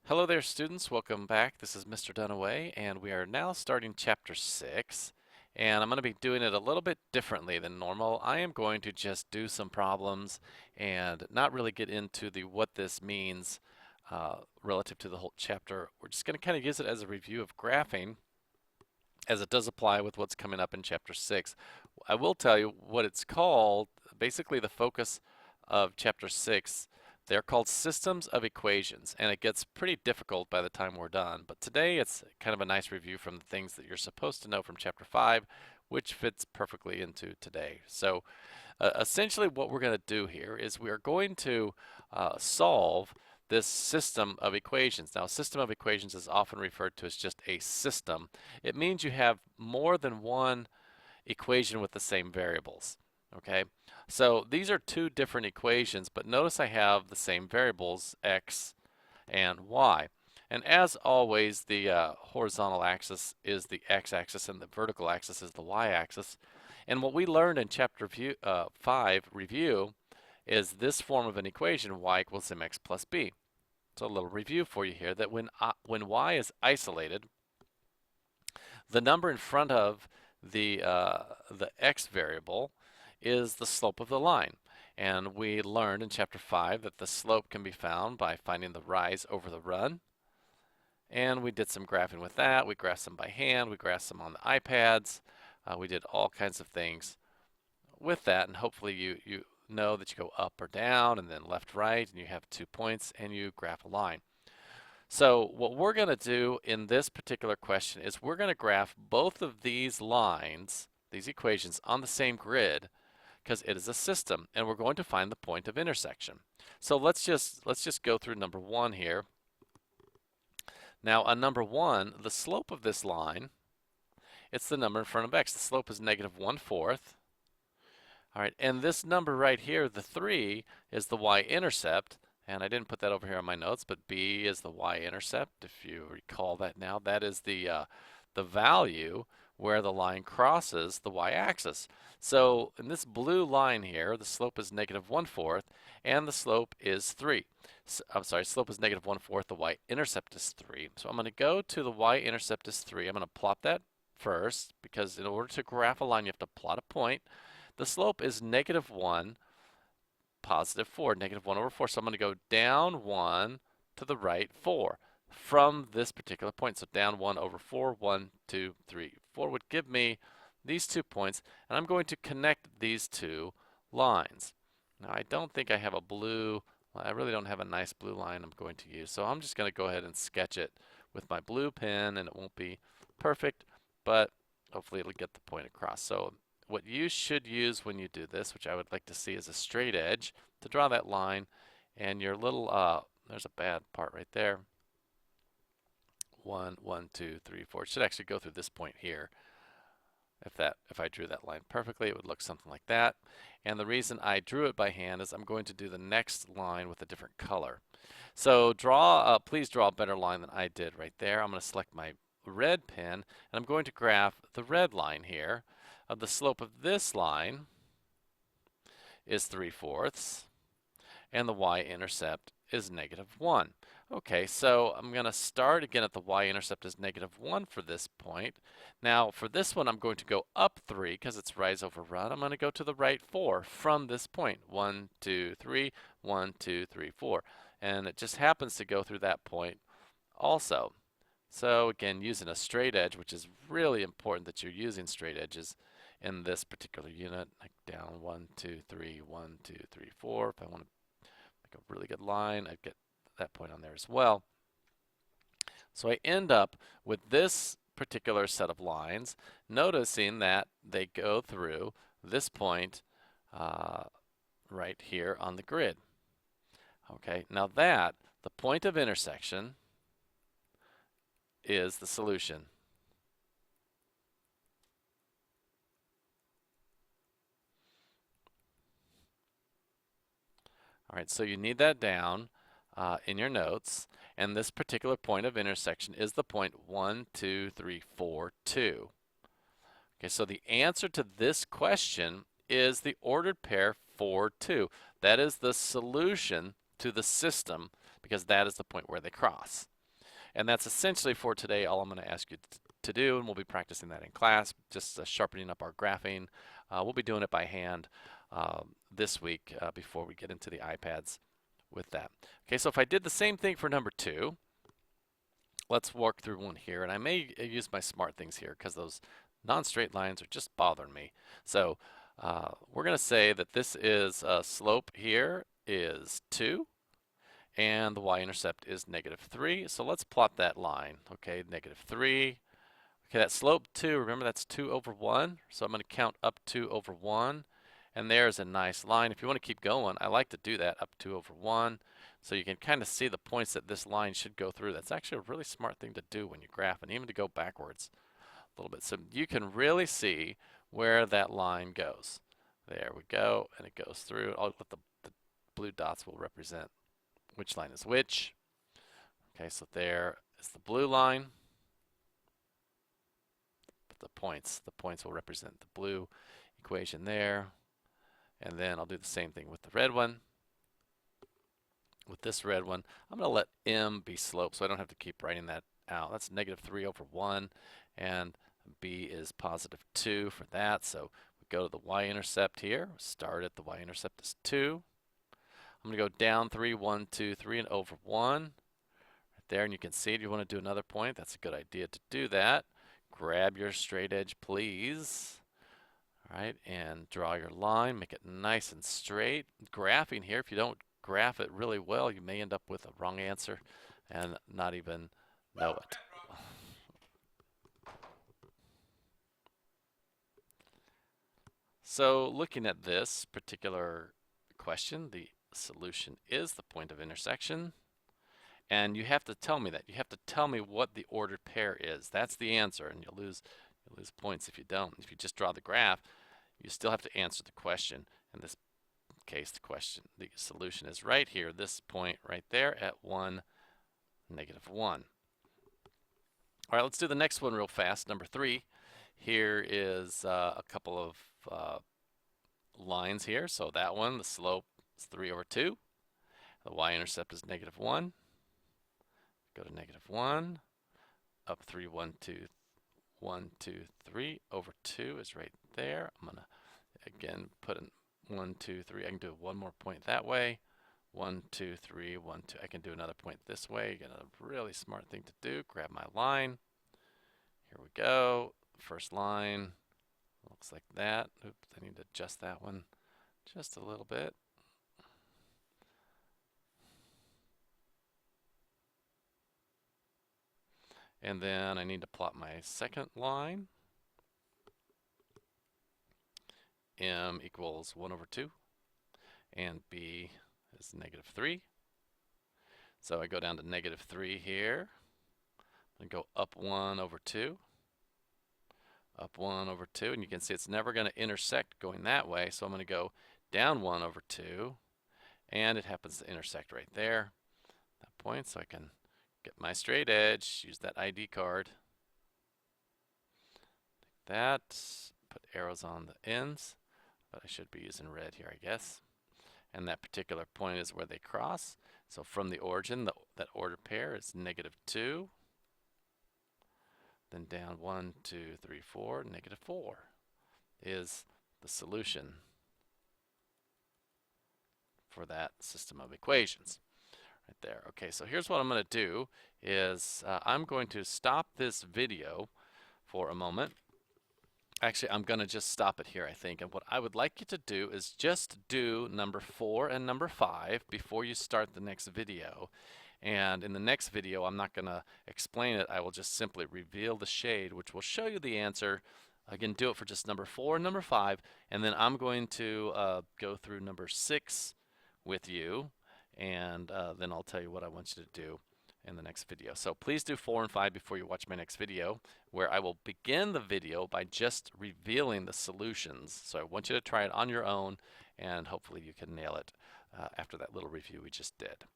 Hello there, students. Welcome back. This is Mr. Dunaway, and we are now starting Chapter 6. And I'm going to be doing it a little bit differently than normal. I am going to just do some problems and not really get into the what this means relative to the whole chapter. We're just going to kind of use it as a review of graphing as it does apply with what's coming up in Chapter 6. I will tell you what it's called. Basically, the focus of Chapter 6, they're called systems of equations, and it gets pretty difficult by the time we're done. But today it's kind of a nice review from the things that you're supposed to know from Chapter 5, which fits perfectly into today. So essentially what we're going to do here is we are going to solve this system of equations. Now, a system of equations is often referred to as just a system. It means you have more than one equation with the same variables. Okay, so these are two different equations, but notice I have the same variables, x and y. And as always, the horizontal axis is the x-axis and the vertical axis is the y-axis. And what we learned in Chapter 5 review is this form of an equation, y equals mx plus b. So a little review for you here that when y is isolated, the number in front of the x variable is the slope of the line. And we learned in Chapter 5 that the slope can be found by finding the rise over the run. And we did some graphing with that. We graphed them by hand. We graphed them on the iPads. We did all kinds of things with that. And hopefully you know that you go up or down and then left, right, and you have 2 points and you graph a line. So what we're going to do in this particular question is we're going to graph both of these lines, these equations, on the same grid because it is a system, and we're going to find the point of intersection. So let's just go through number 1 here. Now on number 1, the slope of this line, it's the number in front of x. The slope is negative 1/4. All right, and this number right here, the 3, is the y-intercept. And I didn't put that over here on my notes, but b is the y-intercept. If you recall that now, that is the value where the line crosses the y-axis. So in this blue line here, the slope is negative 1/4, and the slope is 3. So, I'm sorry, slope is negative 1/4, the y-intercept is 3. So I'm going to go to the y-intercept is 3. I'm going to plot that first, because in order to graph a line, you have to plot a point. The slope is negative 1, positive 4, negative 1/4. So I'm going to go down 1 to the right 4 from this particular point. So down 1/4, 1, 2, 3, 4 would give me these 2 points, and I'm going to connect these two lines. Now I don't think I have a blue, I really don't have a nice blue line I'm going to use. So I'm just going to go ahead and sketch it with my blue pen, and it won't be perfect, but hopefully it'll get the point across. So what you should use when you do this, which I would like to see, is a straight edge to draw that line, and your little, there's a bad part right there. 1, 1, 2, 3, 4. It should actually go through this point here. If I drew that line perfectly, it would look something like that. And the reason I drew it by hand is I'm going to do the next line with a different color. So please draw a better line than I did right there. I'm going to select my red pen, and I'm going to graph the red line here. The slope of this line is 3/4, and the y-intercept is negative 1. Okay, so I'm going to start again at the y-intercept is negative 1 for this point. Now for this one, I'm going to go up 3 because it's rise over run. I'm going to go to the right 4 from this point. 1, 2, 3, 1, 2, 3, 4. And it just happens to go through that point also. So again, using a straight edge, which is really important that you're using straight edges in this particular unit, like down 1, 2, 3, 1, 2, 3, 4. If I want to make a really good line, I'd get that point on there as well. So I end up with this particular set of lines, noticing that they go through this point right here on the grid. Okay, now that, the point of intersection, is the solution. All right, so you need that down in your notes, and this particular point of intersection is the point 1, 2, 3, 4, 2. Okay, so the answer to this question is the ordered pair 4, 2. That is the solution to the system because that is the point where they cross. And that's essentially for today all I'm going to ask you to do, and we'll be practicing that in class, just sharpening up our graphing. We'll be doing it by hand this week before we get into the iPads with that. Okay, so if I did the same thing for number 2, let's walk through one here, and I may use my smart things here because those non-straight lines are just bothering me. So we're going to say that this is slope here is 2, and the y-intercept is -3. So let's plot that line. Okay, -3. Okay, that slope 2, remember that's 2 over 1. So I'm going to count up 2 over 1. And there's a nice line. If you want to keep going, I like to do that, up 2 over 1. So you can kind of see the points that this line should go through. That's actually a really smart thing to do when you graph, and even to go backwards a little bit. So you can really see where that line goes. There we go, and it goes through. I'll let the blue dots will represent which line is which. Okay, so there is the blue line. But the points will represent the blue equation there. And then I'll do the same thing with the red one. With this red one, I'm going to let m be slope so I don't have to keep writing that out. That's -3 over 1, and b is +2 for that. So we go to the y-intercept here. Start at the y-intercept is 2. I'm going to go down 3, 1, 2, 3, and over 1. Right there, and you can see if you want to do another point, that's a good idea to do that. Grab your straight edge, please. All right, and draw your line, make it nice and straight. Graphing here, if you don't graph it really well, you may end up with a wrong answer and not even know it. So looking at this particular question, the solution is the point of intersection. And you have to tell me that. You have to tell me what the ordered pair is. That's the answer, and you'll lose points if you don't. If you just draw the graph, you still have to answer the question. In this case, the solution is right here, this point right there at 1, -1. All right, let's do the next one real fast. Number 3. Here is a couple of lines here. So that one, the slope is 3 over 2. The y-intercept is -1. Go to -1. Up 3, 1, 2, 1, 2, 3 over 2 is right there. I'm gonna again put in 1, 2, 3. I can do one more point that way. 1, 2, 3, 1, 2. I can do another point this way. Again, a really smart thing to do. Grab my line. Here we go. First line looks like that. Oops, I need to adjust that one just a little bit. And then I need to plot my second line. M equals 1 over 2, and b is -3. So I go down to -3 here, and go up 1 over 2, up 1 over 2, and you can see it's never going to intersect going that way, so I'm going to go down 1 over 2, and it happens to intersect right there, that point, so I can get my straight edge, use that ID card, like that, put arrows on the ends, but I should be using red here, I guess. And that particular point is where they cross. So from the origin, that ordered pair is -2. Then down 1, 2, 3, 4, -4 is the solution for that system of equations. Right there. Okay, so here's what I'm going to do is I'm going to stop this video for a moment. Actually, I'm going to just stop it here, I think. And what I would like you to do is just do number 4 and number 5 before you start the next video. And in the next video, I'm not going to explain it. I will just simply reveal the shade, which will show you the answer. Again, do it for just number 4 and number 5. And then I'm going to go through number 6 with you. And then I'll tell you what I want you to do in the next video. So please do 4 and 5 before you watch my next video, where I will begin the video by just revealing the solutions. So I want you to try it on your own, and hopefully you can nail it after that little review we just did.